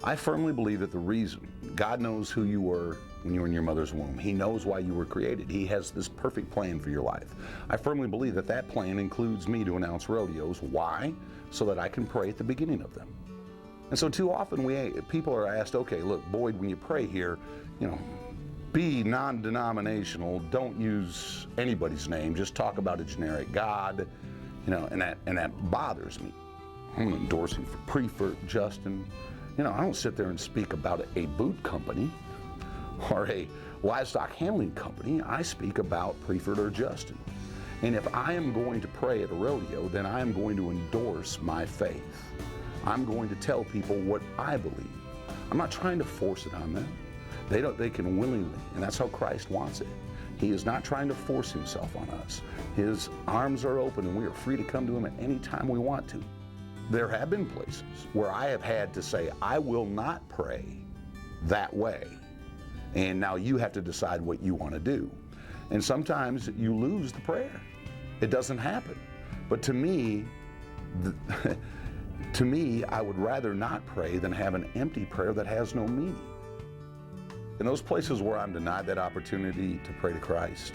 I firmly believe that the reason God knows who you were when you were in your mother's womb. He knows why you were created. He has this perfect plan for your life. I firmly believe that that plan includes me to announce rodeos. Why? So that I can pray at the beginning of them. And so too often people are asked, okay, look, Boyd, when you pray here, be non-denominational. Don't use anybody's name. Just talk about a generic God. And that bothers me. I'm endorsing for Prefer, Justin. I don't sit there and speak about a boot company or a livestock handling company. I speak about Preferred or Justin. And if I am going to pray at a rodeo, then I am going to endorse my faith. I'm going to tell people what I believe. I'm not trying to force it on them. They can willingly, and that's how Christ wants it. He is not trying to force himself on us. His arms are open and we are free to come to him at any time we want to. There have been places where I have had to say, I will not pray that way. And now you have to decide what you want to do. And sometimes you lose the prayer. It doesn't happen. But to me, I would rather not pray than have an empty prayer that has no meaning. In those places where I'm denied that opportunity to pray to Christ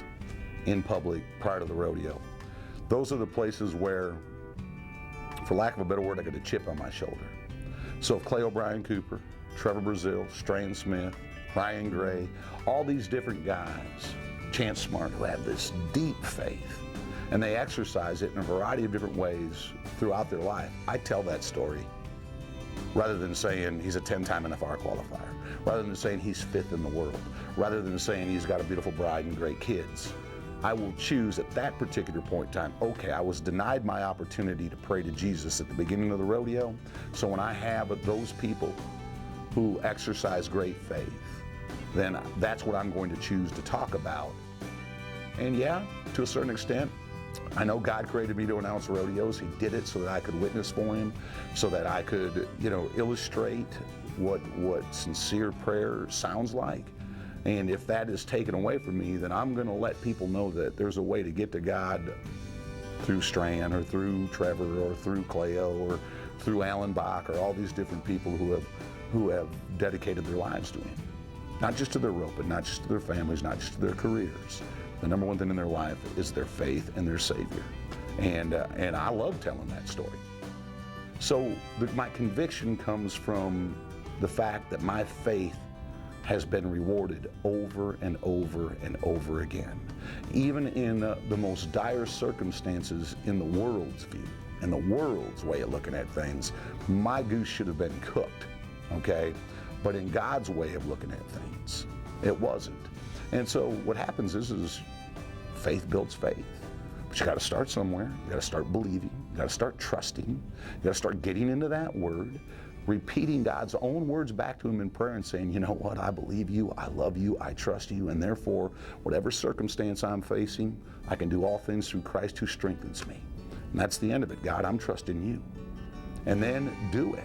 in public prior to the rodeo, those are the places where, for lack of a better word, I get a chip on my shoulder. So if Clay O'Brien Cooper, Trevor Brazil, Strain Smith, Ryan Gray, all these different guys, Chance Smart, who have this deep faith, and they exercise it in a variety of different ways throughout their life, I tell that story rather than saying he's a 10-time NFR qualifier, rather than saying he's fifth in the world, rather than saying he's got a beautiful bride and great kids. I will choose at that particular point in time, okay, I was denied my opportunity to pray to Jesus at the beginning of the rodeo, so when I have those people who exercise great faith, then that's what I'm going to choose to talk about. And yeah, to a certain extent, I know God created me to announce rodeos. He did it so that I could witness for him, so that I could, illustrate what sincere prayer sounds like. And if that is taken away from me, then I'm going to let people know that there's a way to get to God through Strand or through Trevor or through Cleo or through Alan Bach or all these different people who have dedicated their lives to him. Not just to their rope, but not just to their families, not just to their careers. The number one thing in their life is their faith and their Savior. And I love telling that story. So my conviction comes from the fact that my faith has been rewarded over and over and over again. Even in the most dire circumstances in the world's view, in the world's way of looking at things, my goose should have been cooked, okay? But in God's way of looking at things, it wasn't. And so what happens is faith builds faith. But you got to start somewhere. You got to start believing. You got to start trusting. You got to start getting into that word, repeating God's own words back to him in prayer and saying, you know what, I believe you, I love you, I trust you, and therefore, whatever circumstance I'm facing, I can do all things through Christ who strengthens me. And that's the end of it. God, I'm trusting you. And then do it.